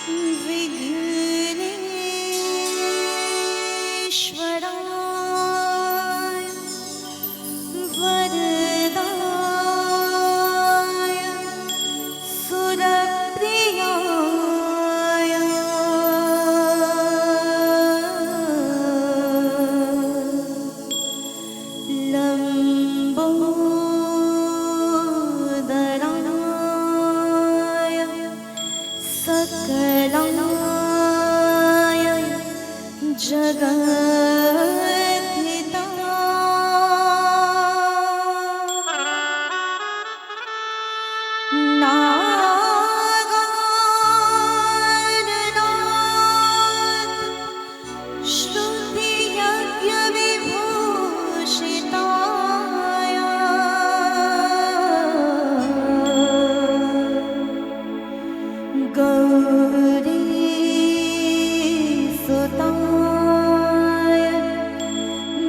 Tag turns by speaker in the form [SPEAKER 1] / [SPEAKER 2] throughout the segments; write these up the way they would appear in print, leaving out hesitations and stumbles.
[SPEAKER 1] विघ्नेश्वराय वरदाय सुरप्रियाय लंबोदराय सकलाय नागार्नाथ श्रुतियज्ञविभूषिताय गौरीसुताय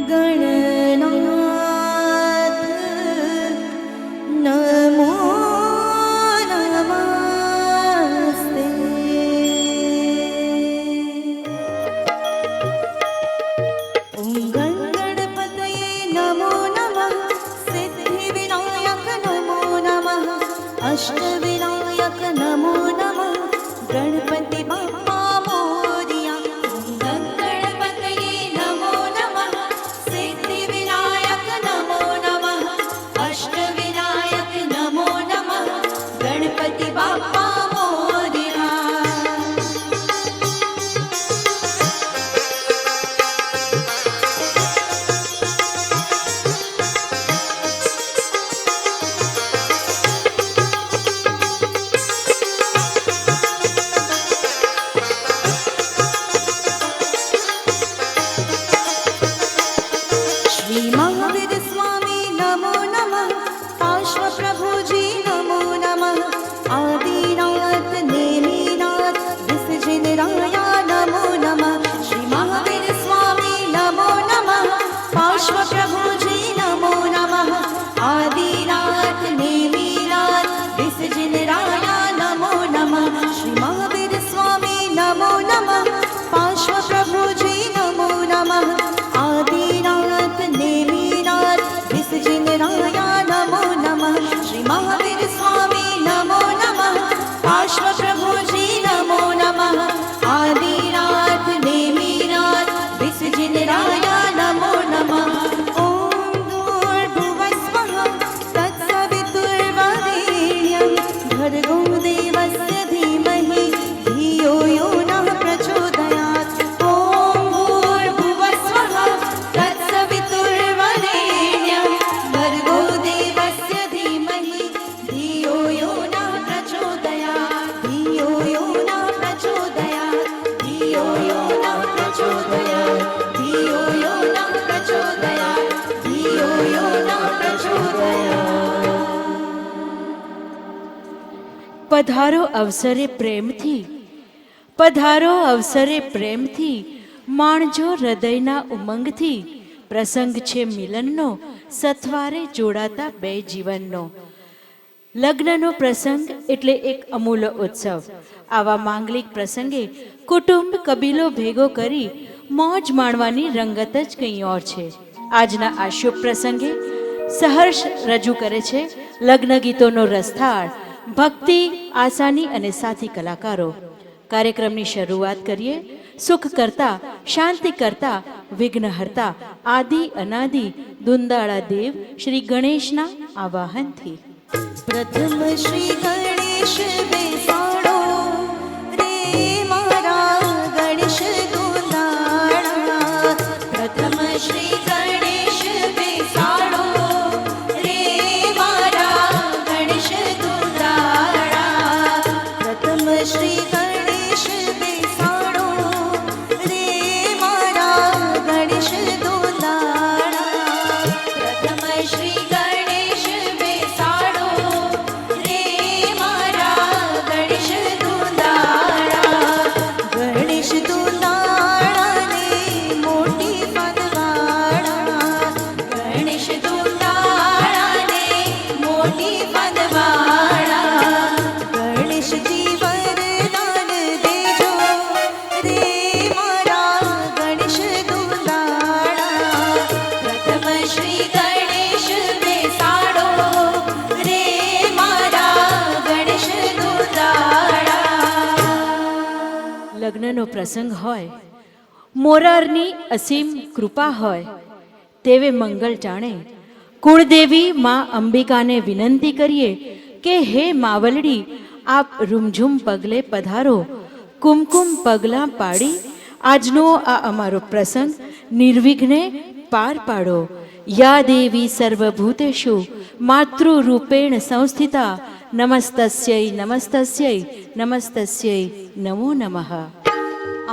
[SPEAKER 1] गणनाथ नमो नमस्ते। ॐ गणपतये नमो नमः, सिद्धिविनायक नमो नमः, अष्टविनायक नमो नमः, गणपति बाप्पा मोरया। ॐ गणपतये नमो नमः, सिद्धिविनायक नमो नमः, अष्टविनायक नमो नमः, गणपति बाप्पा मोरया। श्री महावीर स्वामी नमो नमः, पार्श्वप्रभुजी नमो नमः, आदिनाथ नेमिनाथ विसर्जनराया नमो नमः। श्री महावीर स्वामी नमो नमः, पार्श्वप्रभुजी नमो नमः, आदिनाथ नेमिनाथ विसर्जनराया नमो नमः। श्री महावीर स्वामी नमो नमः, पार्श्वप्रभुजी नमो नमः, आदिनाथ नेमिनाथ विसर्जनराया नमो नमः। श्री महावीर स्वामी नमो नमः, पार्श्वप्रभुजी नमो नमः, आदिनाथ नेमिनाथ विसर्जनराया नमो नमः। ॐ भूर्भुवस्वः तत्सवितुर्वरेण्यं भर्गो देवस्य धीमहि धियो यो नः प्रचोदयात्। ॐ भूर्भुवस्वः तत्सवितुर्वरेण्यं भर्गो देवस्य धीमहि धियो यो नः प्रचोदयात्। धियो यो नः प्रचोदयात्। धियो यो नः प्रचोदयात्। धियो यो नः प्रचोदयात्। धियो यो नः प्रचोदयात्।
[SPEAKER 2] પધારો અવસરે પ્રેમથી, પધારો અવસરે પ્રેમથી, માણજો હૃદયના ઉમંગથી, પ્રસંગ છે મિલનનો, સથવારે જોડાતા બે જીવનનો। લગ્નનો પ્રસંગ એટલે એક અમૂલ્ય ઉત્સવ। આવા માંગલિક પ્રસંગે કુટુંબ કબીલો ભેગો કરી મોજ માણવાની રંગત જ કંઈ ઓર છે। આજના આ શુભ પ્રસંગે સહર્ષ રજૂ કરે છે લગ્ન ગીતોનો રસથાળ ભક્તિ, આસાની અને સાથી કલાકારો। કાર્યક્રમની શરૂઆત કરીએ સુખ કરતા, શાંતિ કરતા, વિઘ્નહર્તા, આદિ અનાદિ દુંદાળા દેવ શ્રી ગણેશના આવાહનથી।
[SPEAKER 1] प्रथम श्री गणेश बेसाड़ो रे मारा गणेश दुलाड़ा। प्रथम श्री गणेश बेसाड़ो रे मारा गणेश दुलाड़ा। प्रथम श्री गणेश बेसाड़ो रे मारा गणेश दुलाड़ा। प्रथम श्री गणेश बेसाड़ो रे मारा गणेश दुलाड़ा। गणेश दुलाड़ा ने मोटी पदवाड़ा। गणेश दुलाड़ा ने मोटी पदवाड़ा। गणेश जी वरदान
[SPEAKER 2] લગ્નનો પ્રસંગ હોય, મોરારની અસીમ કૃપા હોય, તેવે મંગલ ટાણે કુળદેવી માં અંબિકાને વિનંતી કરીએ કે હે માવલડી, આપ રૂમઝૂમ પગલે પધારો, કુમકુમ પગલાં પાડી આજનો આ અમારો પ્રસંગ નિર્વિઘ્ને પાર પાડો. યા દેવી સર્વભૂતેષુ માતૃરૂપેણ સંસ્થિતા નમસ્તસ્યૈ નમસ્તસ્યૈ નમસ્તસ્યૈ નમો નમઃ.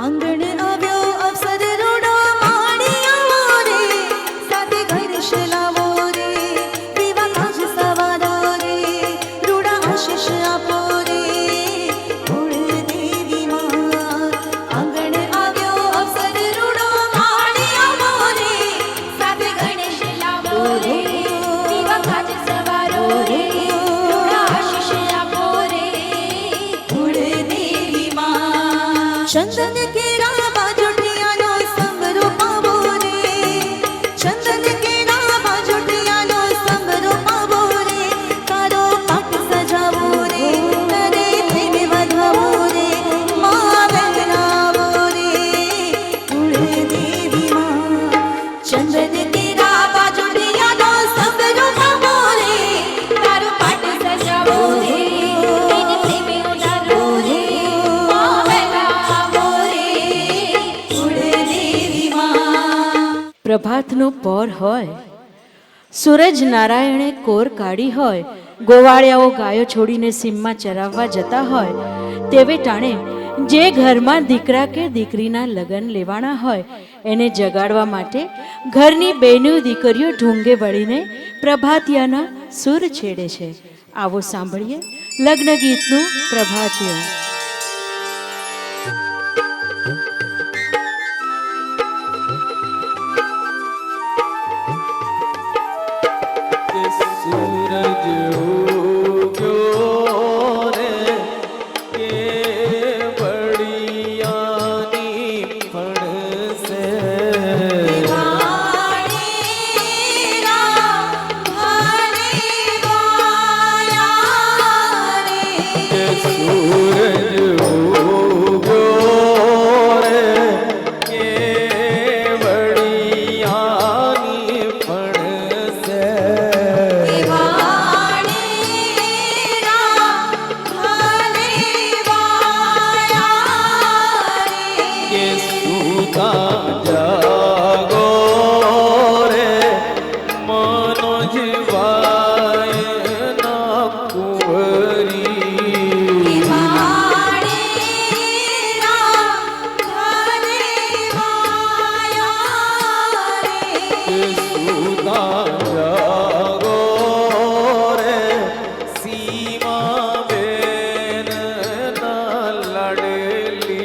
[SPEAKER 1] આંગણ આવ્યો અવસર રૂડો માણી આવો રે, સાથે ગણેશ લાવો રે, વિવાહ કાજ સવારો રે, રૂડા આશીષ આપો રે, કુળદેવી માં. આંગણ આવ્યો અવસર રૂડો માણી આવો રે, સાથે ગણેશ લાવો રે, વિવાહ કાજ સવારો રે, રૂડા આશીષ આપો રે, કુળદેવી માં. ચંદન કેરા બાજોટિયાનો સંગરો પાવો રે, ચંદન કેરા બાજોટિયાનો સંગરો પાવો રે, તારો પાટ સજાવો રે, તરે પ્રેમ વધાવો રે, મા વેગનાવો રે, કુળદેવી માં. ચંદન કેરા બાજોટિયાનો સંગરો પાવો રે, તારો પાટ સજાવો રે, એને પ્રેમે ઉડારો રે, મા વેગનાવો રે, કુળદેવી માં.
[SPEAKER 2] પ્રભાતનો પોર હોય, સૂરજ નારાયણે કોર કાઢી હોય, ગોવાળિયાઓ ગાયો છોડીને સીમમાં ચરાવવા જતા હોય, તેવે ટાણે જે ઘરમાં દીકરા કે દીકરીના લગ્ન લેવાના હોય એને જગાડવા માટે ઘરની બેનું દીકરીઓ ઢૂંગે વળીને પ્રભાતિયાના સૂર છેડે છે. આવો સાંભળીએ લગ્ન ગીતનું પ્રભાતિયો.
[SPEAKER 3] સૂરજ ઉગ્યો રે કેવડિયાની ફણસે, સૂરજ ઉગ્યો રે કેવડિયાની ફણસે, કે સુતા જાગો રે મનોજવાય ના કુંવરી, કે સુતા જાગો રે સીમા બેન ના લાડલી,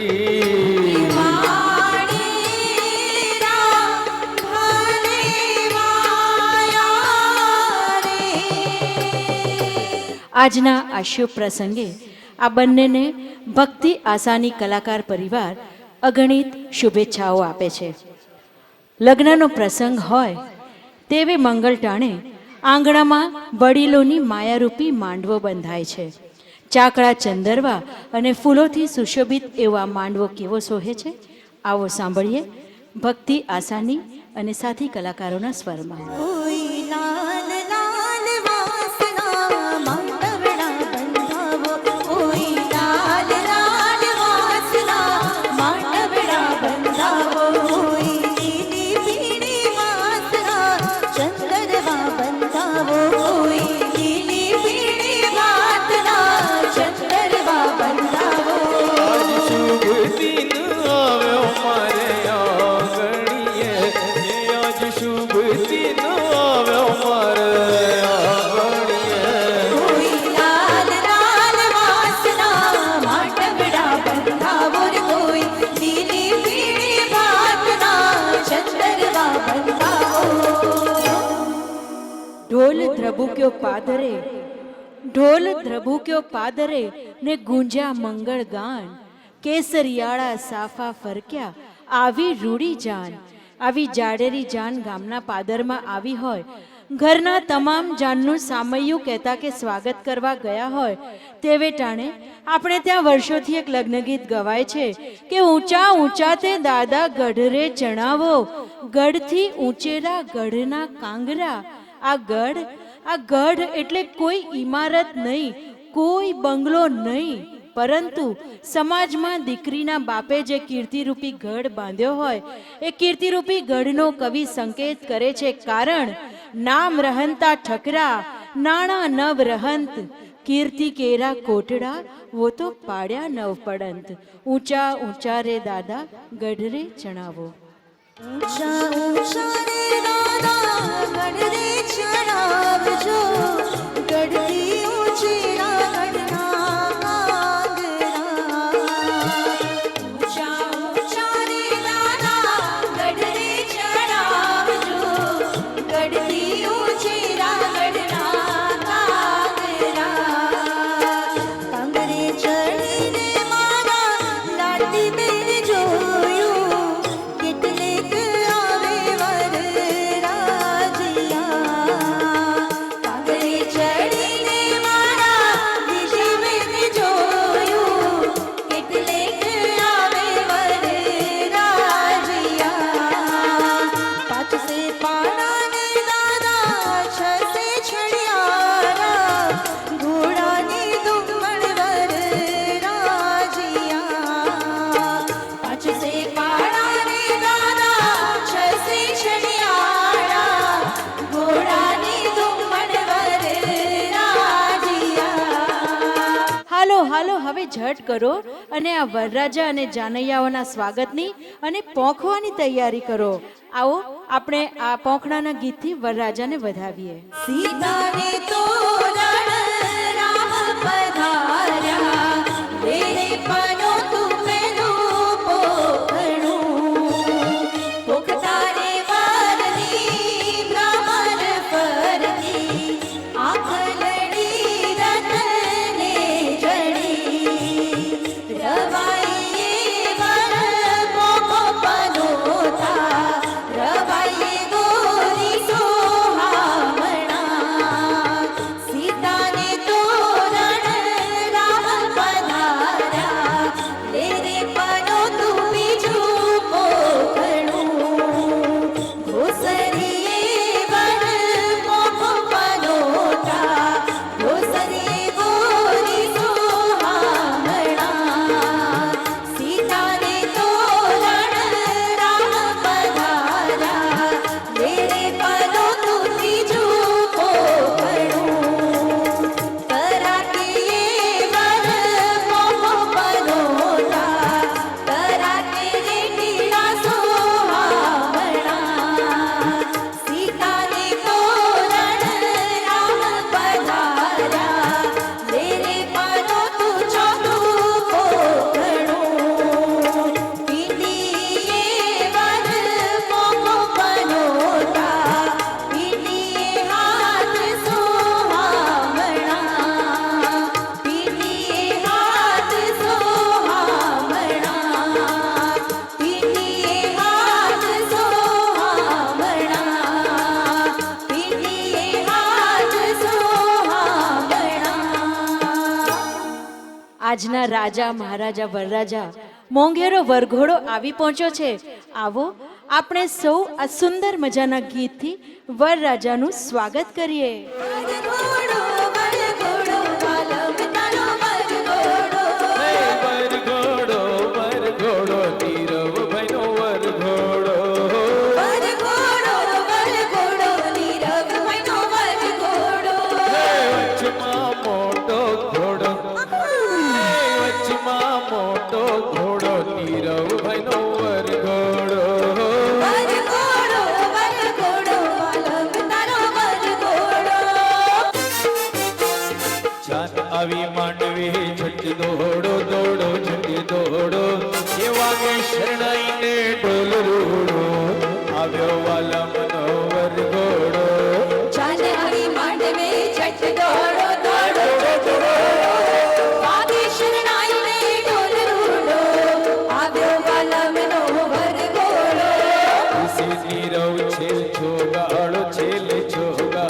[SPEAKER 2] આજના આ શુભ પ્રસંગે આ બંનેને ભક્તિ આસાની કલાકાર પરિવાર અગણિત શુભેચ્છાઓ આપે છે. લગ્નનો પ્રસંગ હોય તેવે મંગલ ટાણે આંગણામાં વડીલોની માયારૂપી માંડવો બંધાય છે. ચાકડા ચંદરવા અને ફૂલોથી સુશોભિત એવો આ માંડવો કેવો શોભે છે, આવો સાંભળીએ ભક્તિ આસાની અને સાથી કલાકારોના સ્વરમાં.
[SPEAKER 1] કોઈ લાલ લાલ વાસના માંડવડા બંધાવો, કોઈ લાલ લાલ વાસના માંડવડા બંધાવો, કોઈ લીલી પીળી વાસના ચંદરવા બંધાવો, કોઈ લીલી પીળી વાસના ચંદરવા બંધાવો.
[SPEAKER 3] આજ શુભ દિન આવ્યો મારે આંગણીએ, આજ શુભ દિન આવ્યો મારે આંગણીએ,
[SPEAKER 1] કોઈ લાલ લાલ વાસના માંડવડા બંધાવો રે, કોઈ લીલી પીળી વાસના ચંદરવા બંધાવો.
[SPEAKER 2] ઢોલ ધ્રબુક્યો પાદરે, ઢોલ ધ્રબુક્યો પાદરે ને ગુંજ્યા મંગળ ગાન, કેસરિયાળા સાફા ફરક્યા આવી રૂડી જાન. આવી જાડેરી જાન ગામના પાદરમાં આવી હોય ઘરના તમામ જાનનું સામૈયું કહેતા કે સ્વાગત કરવા ગયા હોય તેવે ટાણે આપણે ત્યાં વર્ષોથી એક લગ્ન ગીત ગવાય છે કે ઊંચા ઊંચા તે દાદા ગઢ રે ચણાવો, ગઢથી ઊંચેરા ગઢના કાંગરા. આ ગઢ એટલે કોઈ ઇમારત નહીં, કોઈ બંગલો નહીં, પરંતુ સમાજમાં દીકરીના બાપે જે કીર્તિરૂપી ગઢ બાંધ્યો હોય એ કીર્તિરૂપી ગઢનો કવિ સંકેત કરે છે. કારણ નામ રહંતા ઠકરા, નાણા નવ રહંત, કીર્તિ કેરા કોટડા, વો તો પાડ્યા નવ પડંત. ઊંચા ઊંચા રે દાદા ગઢ રે ચણાવો.
[SPEAKER 1] ઊંચા ઊંચા રે દાદા ગઢ રે ચણાવજો, ગઢથી ઊંચેરા ગઢના કાંગરા. ઊંચા ઊંચા રે દાદા ગઢ રે ચણાવજો, ગઢથી ઊંચેરા ગઢના કાંગરા. કાંગરે ચડીને મારા લાડલી બેન જોયું, કેટલેક આવે વરરાજિયા. કાંગરે ચડીને મારા દીદી બેન જોયું, કેટલેક આવે વરરાજિયા. પાંચ સે પાડાને દાદા, છ સે છડિયારા, ઘોડાની દુમણ વરરાજિયા. પાંચ સે પાડાને દાદા, છ સે છડિયારા, ઘોડાની દુમણ વરરાજિયા.
[SPEAKER 2] હાલો હાલો હવે ઝટ કરો અને આ વરરાજા અને જાનૈયાઓના સ્વાગતની અને પોંખવાની તૈયારી કરો. આવો આપણે આ પોંખણાના ગીતથી વરરાજાને વધાવીએ.
[SPEAKER 1] સીતાને તોરણ રામ પધાર્યા, વેરે પનો તું પેલું પોખણું. પોખતારે વરની ભ્રમર ફરતી, આખલડી રતને જડી. રવાઈએ વર પોખો પનોતા, રવાઈએ દોરી સોહામણા. સીતાને તોરણ રામ પધાર્યા, લેરે પનો તું બીજું પોખણું. ઘોસરીએ વર પોખો પનોતા, ઘોસરીએ દોરી સોહામણા. સીતાને તોરણ રામ પધાર્યા, લેરે પનો તું ત્રીજું પોખણું. કરાટીએ વર પોખો પનોતા, કરાટે રેટીલા સોહામણા. સીતાને તોરણ રામ પધાર્યા, લેરે પનો તું ચોથું પોખણું. પીટીએ વર પોખો પનોતા, પીટીએ હાથ સોહામણા. પીટીએ હાથ સોહામણા. પીટીએ હાથ સોહામણા. પીટીએ હાથ સોહામણા.
[SPEAKER 2] આજના રાજા મહારાજા વરરાજા મોંઘેરો વરઘોડો આવી પહોંચ્યો છે. આવો આપણે સૌ આ સુંદર મજાના ગીતથી વરરાજાનું સ્વાગત કરીએ.
[SPEAKER 1] વરઘોડો વરઘોડો વાલમ તારો વરઘોડો.
[SPEAKER 3] હે વરઘોડો વરઘોડો, નીરવભાઈનો વરઘોડો.
[SPEAKER 1] વરઘોડો વરઘોડો નીરવભાઈનો વરઘોડો.
[SPEAKER 3] હે વચમાં મોટો ઘોડો, હે વચમાં મોટો ઘોડો, નીરવભાઈનો વરઘોડો.
[SPEAKER 1] વરઘોડો વરઘોડો વાલમ તારો વરઘોડો.
[SPEAKER 3] જાન આવી માંડવી છટ દોડો દોડો છટ દોડો, એ વાગે શરણાઈને ઢોલ રૂડો, આવ્યો વાલમનો વરઘોડો.
[SPEAKER 1] જાન આવી માંડવે છઠ દોડો દોડો છઠ દોડો, વાગે શરણાઈને ઢોલ રૂડો, આવ્યો વાલમનો વરઘોડો.
[SPEAKER 3] નીરવ છેલ છોગાડો છેલ છોગાડો,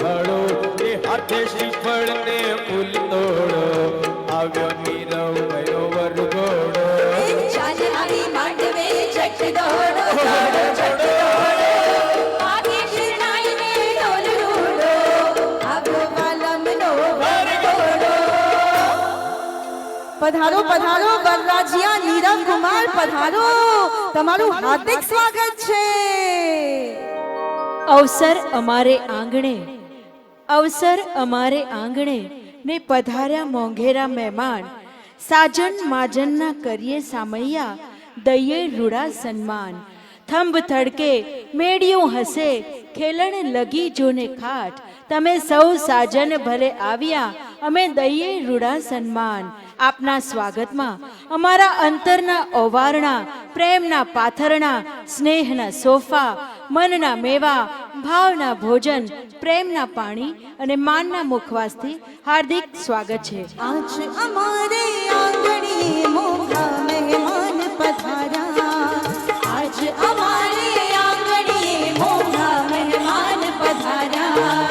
[SPEAKER 1] આવી માંડવે છઠ દોડો દોડો છઠ દોડો વાગે શરણાઈને ઢોલ રૂડો આવ્યો વાલમનો વરઘોડો.
[SPEAKER 4] પધારો પધારો વરરાજિયા નીરવ કુમાર પધારો, તમારું હાર્દિક સ્વાગત છે.
[SPEAKER 2] અવસર અમારે આંગણે, અવસર અમારે આંગણે ને પધાર્યા મોંઘેરા મહેમાન, સાજન માજનના કરીએ સામૈયા, દઈએ રૂડા સન્માન. થંભ થડકે મેડિયું હસે, ખેલણ લગી જોને ખાટ, તમે સૌ સાજન ભલે આવ્યા, અમે દઈએ રૂડા સન્માન. આપના સ્વાગતમાં અમારા અંતરના ઓવારણા, પ્રેમના પાથરણા, સ્નેહના સોફા, મનના મેવા, ભાવના ભોજન, પ્રેમના પાણી અને માનના મુખવાસથી હાર્દિક સ્વાગત છે.
[SPEAKER 4] આજ અમારે આંગણે મોંઘા મહેમાન પધાર્યા,
[SPEAKER 1] આજ અમારે આંગણે મોંઘા મહેમાન પધાર્યા.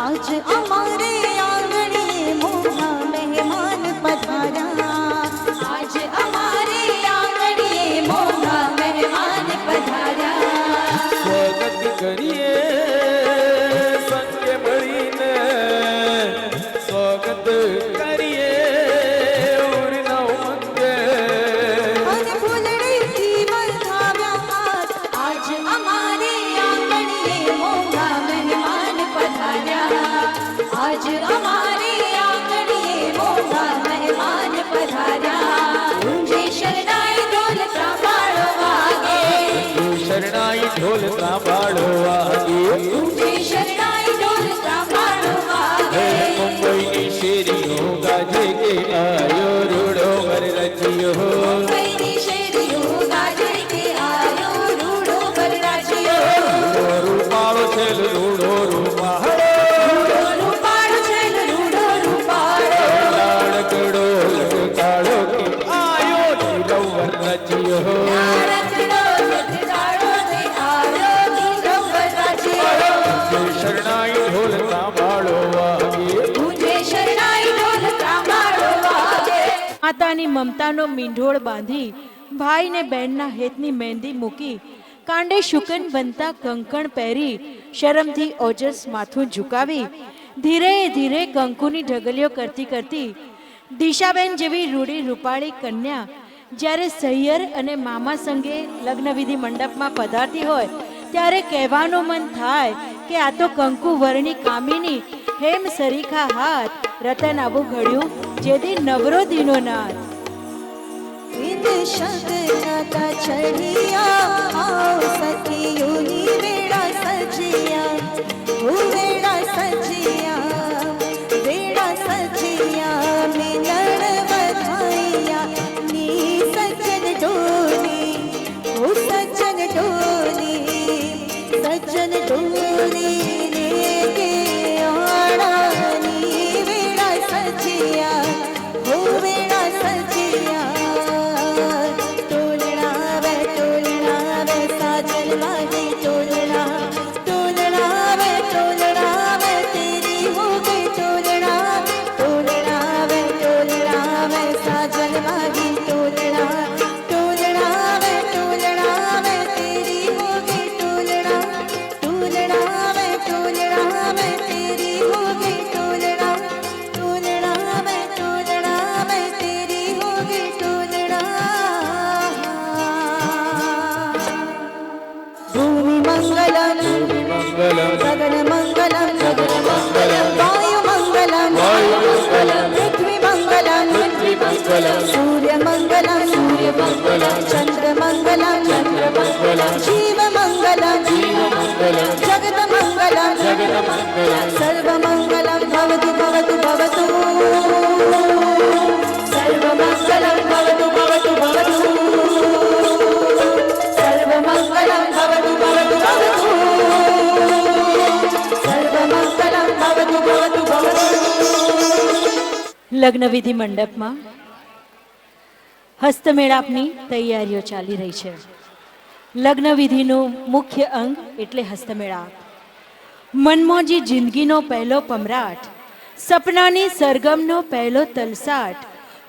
[SPEAKER 4] આજ અમારે આંગણે મોંઘા મહેમાન પધાર્યા.
[SPEAKER 1] આજ અમારે આંગણે મોંઘા મહેમાન પધાર્યા.
[SPEAKER 3] સ્વાગત કરીએ સંગે મળીને, સ્વાગત કરીએ ઉરના ઉમંગે.
[SPEAKER 4] અને ફૂલડીથી બંધાવ્યા હાથ,
[SPEAKER 1] આજ અમારે આંગણે મોંઘા મહેમાન પધાર્યા. આજ અમારે આંગણે મોંઘા મહેમાન પધાર્યા. જે શરણાઈ ઢોલ ત્રાંબાળો વાગે,
[SPEAKER 3] શરણાઈ ઢોલ ત્રાંબાળો વાગે,
[SPEAKER 1] જે શરણાઈ ઢોલ ત્રાંબાળો વાગે.
[SPEAKER 3] મુંબઈની શેરીઓ ગાજે કે આયો રૂડો વરરાજ્યો.
[SPEAKER 1] મુંબઈની શેરીઓ ગાજે કે આયો રૂડો વરરાજ્યો.
[SPEAKER 3] રૂપાળો છે રૂડો રૂપાળો,
[SPEAKER 1] રૂડો રૂપાળો છે રૂડો રૂપાળો.
[SPEAKER 3] લાડકડો લગતાળો કે આયો નીરવ વરરાજ્યો.
[SPEAKER 1] નારદડો લખતાળો ને આયો નીરવ વરરાજ્યો.
[SPEAKER 3] જે શરણાઈ ઢોલ ત્રાંબાળો વાગે,
[SPEAKER 1] તુજે શરણાઈ ઢોલ ત્રાંબાળો વાગે.
[SPEAKER 2] માતાની મમતાનો મીંઢોળ બાંધી, ભાઈ ને બહેનના હેતની મહેંદી મૂકી, કાંડે શુકન બનતા કંકણ પહેરી, શરમથી ઓજસ માથું ઝુકાવી, ધીરે ધીરે કંકુની ઢગલીઓ કરતી કરતી દિશાબેન જેવી રૂડી રૂપાળી કન્યા જ્યારે સૈયર અને મામા સંગે લગ્નવિધિ મંડપમાં પધારતી હોય ત્યારે કહેવાનું મન થાય કે આ તો કંકુ વર્ણી કામિની, હેમ સરીખા હાથ, રતન આવું ઘડ્યું જેથી નવરો દીનો નાથ.
[SPEAKER 4] વિદ શગનતા ચઢિયા, આવ સખીઓની વેળા સજિયા, ઓ વેળા સજિયા, વેળા સજિયા, મિલન વધાઈયા, ની સજ્જન ડોલી, ઓ સજ્જન ડોલી, સજ્જન ડોલી રે કે આણાની વેળા સજિયા, ઓ વેળા સજિયા. તોલણા વે સાજન વાગે, તોલણા તોલણા વે તેરી હો ગઈ તોલણા. તોલણા વે સાજન વાગે, તોલણા તોલણા વે તેરી હો ગઈ તોલણા. તોલણા વે તેરી હો ગઈ તોલણા. તોલણા વે તેરી હો ગઈ તોલણા. ભૂમિ મંગલમ
[SPEAKER 3] મંગલમ
[SPEAKER 4] ગગન મંગલમ
[SPEAKER 3] મંગલમ,
[SPEAKER 4] વાયુ મંગલમ પૃથ્વી મંગલમ
[SPEAKER 3] મંગલમ,
[SPEAKER 4] સૂર્ય મંગલમ
[SPEAKER 3] મંગલમ,
[SPEAKER 4] ચંદ્ર મંગલમ જીવ મંગલમ જગત મંગલમ સર્વ મંગલમ ભવતુ ભવતુ ભવતુ. સર્વ મંગલમ ભવતુ ભવતુ ભવતુ. સર્વ મંગલમ ભવતુ ભવતુ ભવતુ. સર્વ મંગલમ ભવતુ ભવતુ ભવતુ.
[SPEAKER 2] લગ્નવિધિ મંડપમાં હસ્તમેળાપની તૈયારીઓ ચાલી રહી છે. લગ્નવિધિનું મુખ્ય અંગ એટલે હસ્તમેળાપ. મનમોજી જિંદગીનો પહેલો પમરાટ, સપનાની સરગમનો પહેલો તલસાટ,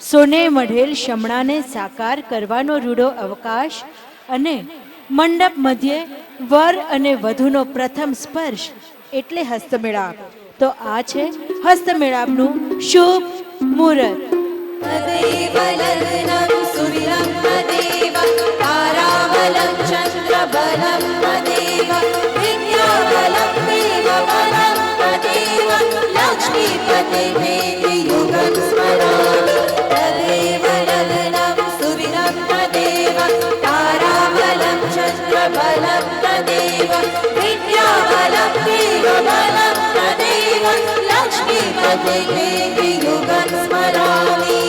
[SPEAKER 2] સોને મઢેલ શમણાને સાકાર કરવાનો રૂડો અવકાશ અને મંડપ મધ્યે વર અને વધુનો પ્રથમ સ્પર્શ એટલે હસ્તમેળાપ. તો આ છે હસ્તમેળાપનું શુભ મુહૂર્ત.
[SPEAKER 1] तदेव लग्नं सुविरं तदेव ताराबलं चन्द्रबलं तदेव विद्याबलं देवबलं तदेव लक्ष्मीपते युगं स्मरामि. तदेव लग्नं सुविरं तदेव ताराबलं चन्द्रबलं तदेव विद्याबलं देवबलं तदेव लक्ष्मीपते युगं स्मरामि.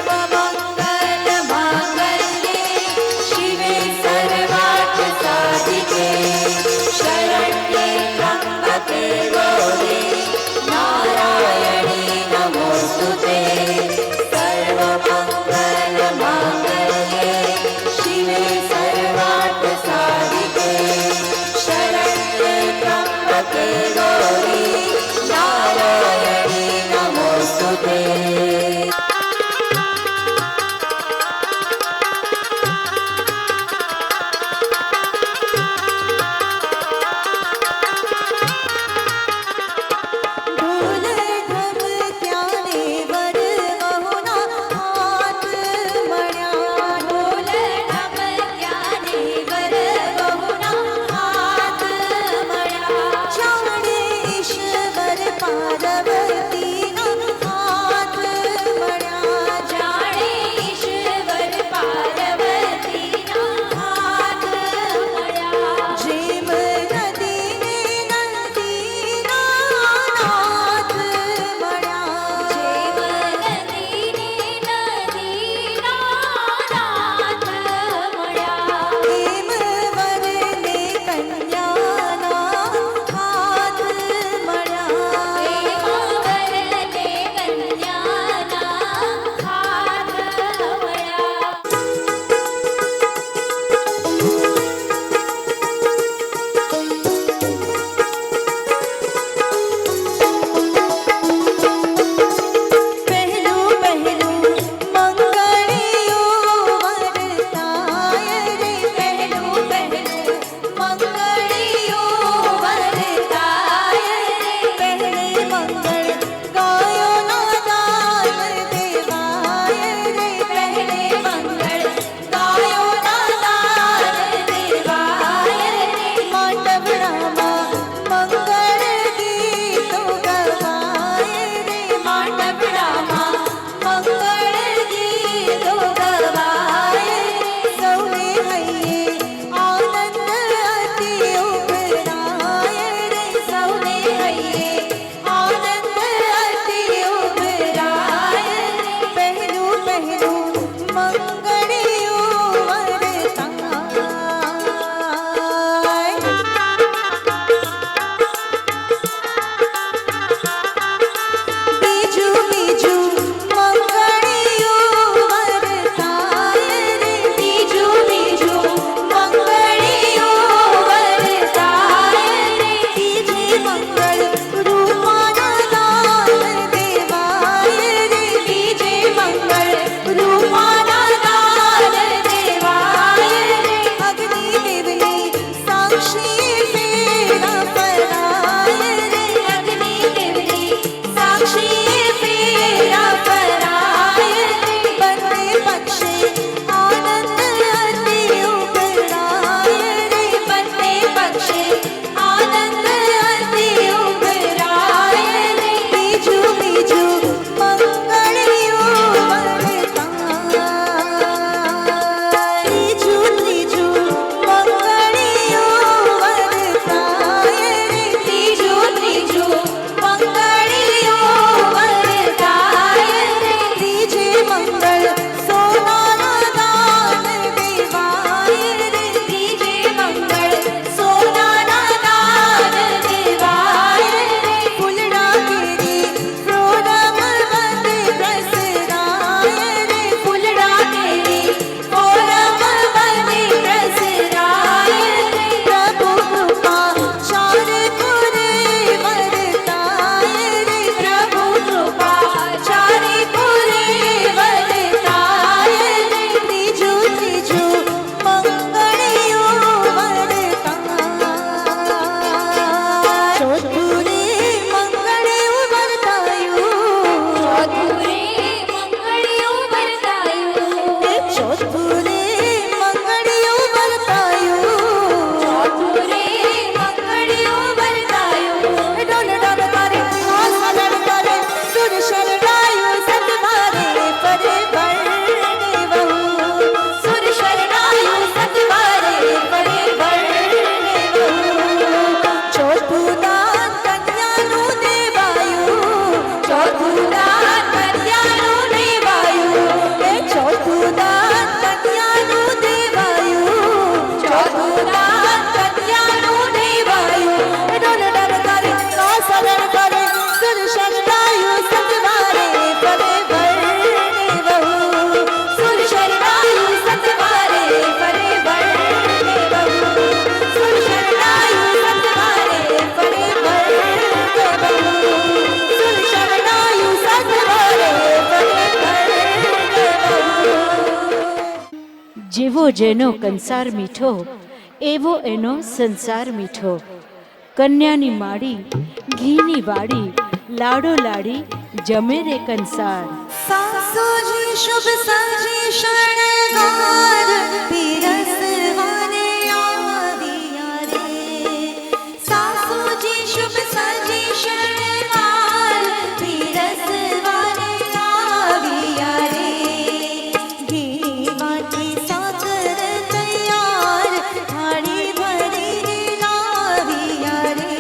[SPEAKER 1] सर्वमङ्गलमाङ्गल्ये शिवे सर्वार्थसाधिके शरण्ये त्र्यम्बके गौरी नारायणी नमोऽस्तुते. सर्वमङ्गलमाङ्गल्ये शिवे सर्वार्थसाधिके शरण्ये त्र्यम्बके गौरी नारायणी नमोऽस्तुते.
[SPEAKER 2] જેવો જેનો કંસાર મીઠો એવો એનો સંસાર મીઠો. કન્યાની માડી ઘીની વાડી લાડો લાડી જમે રે કંસાર.
[SPEAKER 1] સાસુજી શુભ સાજી શણગાર પીરસવાને આવ્યા રે. સાસુજી શુભ સાજી શણગાર પીરસવાને આવ્યા રે. ઘી વાટી સાકર તૈયાર થાળી ભરીને લાવ્યા રે.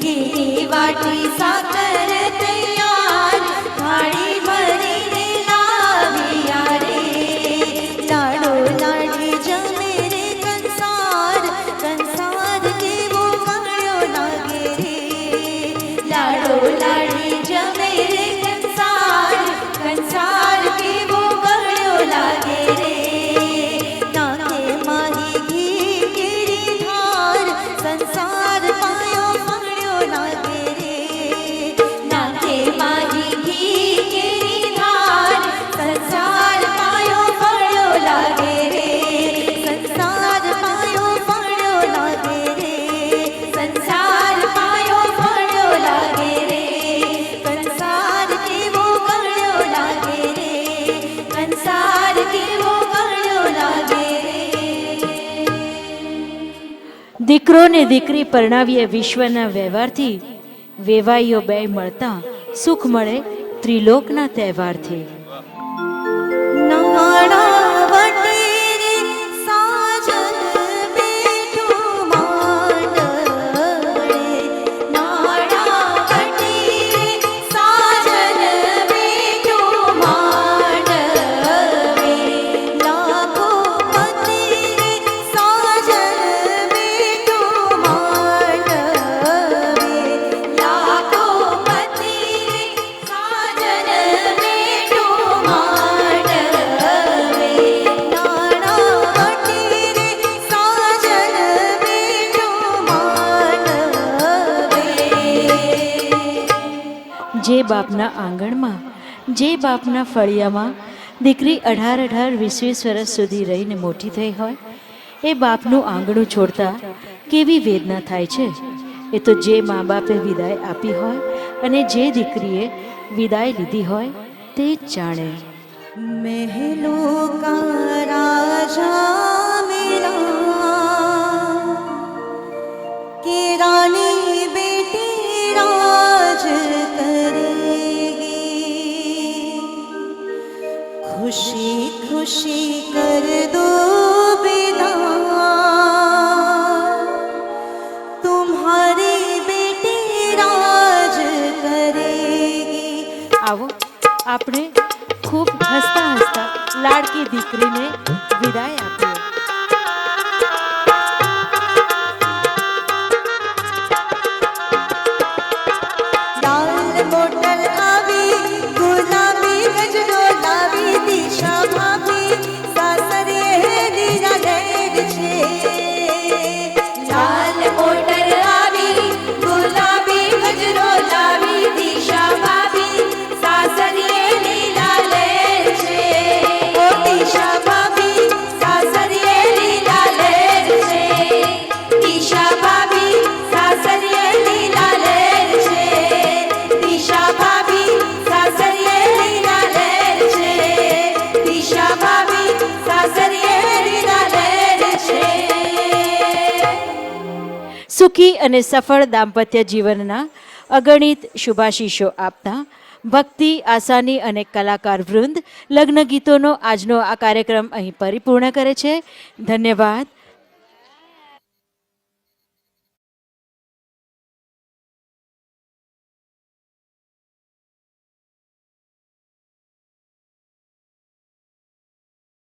[SPEAKER 1] ઘી વાટી સાકર તૈયાર થાળી ભરીને લાવ્યા રે. લાડો લાડી જમે રે કંસાર કંસાર કેવો ગળ્યો લાગે રે. લાડો લાડી જમે રે કંસાર કંસાર કેવો ગળ્યો લાગે રે. નાકે માહી ઘી કેરી ધાર સંસાર પાયો ગળ્યો લાગે રે. નાકે માહી ઘી કેરી ધાર સંસાર પાયો ગળ્યો લાગે રે. સંસાર પાયો ગળ્યો લાગે રે. સંસાર પાયો ગળ્યો લાગે રે. કંસાર કેવો ગળ્યો લાગે રે. કંસાર કેવો ગળ્યો લાગે રે.
[SPEAKER 2] દીકરો ને દીકરી પરણાવીએ વિશ્વના વ્યવહારથી, વેવાઈઓ બે મળતા સુખ મળે ત્રિલોકના તહેવારથી.
[SPEAKER 1] નાણા વટેરે સાજન બેઠું માંડવે. નાણા વટેરે સાજન બેઠું માંડવે. લાખો પતિરે સાજન બેઠું માંડવે. લાખો પતિરે સાજન બેઠું માંડવે. નાણા વટેરે સાજન બેઠું માંડવે.
[SPEAKER 2] જે બાપના આંગણમાં, જે બાપના ફળિયામાં દીકરી 18-20 વર્ષ સુધી રહીને મોટી થઈ હોય, એ બાપનું આંગણું છોડતા કેવી વેદના થાય છે એ તો જે મા બાપે વિદાય આપી હોય અને જે દીકરીએ વિદાય લીધી હોય તે જ જાણે.
[SPEAKER 1] महलों का राजा मेरा कि रानी बेटी राज करेगी. खुशी खुशी कर दो विदा तुम्हारी बेटी राज करेगी.
[SPEAKER 2] આવો આપણે ખૂબ હસતા હસતા લાડકી દીકરીને વિદાય આપીએ.
[SPEAKER 1] લાલ મોટર આવી ગુલાબી ગજરો લાવી દિશા ભાભી સાસરીએ લીલા લેડ છે. લાલ મોટર આવી ગુલાબી ગજરો લાવી દિશા ભાભી સાસરીએ લીલા લેડ છે. ઓ દિશા ભાભી સાસરીએ લીલા લેડ છે. દિશા ભાભી સાસરીએ લીલા લેડ છે. દિશા ભાભી સાસરીએ લીલા લેડ છે. દિશા ભાભી સાસરીએ લીલા લેડ છે.
[SPEAKER 2] સુખી અને સફળ દાંપત્ય જીવનના અગણિત શુભાશીષો આપતા ભક્તિ, આસાની અને કલાકાર વૃંદ લગ્ન ગીતોનો આજનો આ કાર્યક્રમ અહીં પરિપૂર્ણ કરે છે. ધન્યવાદ.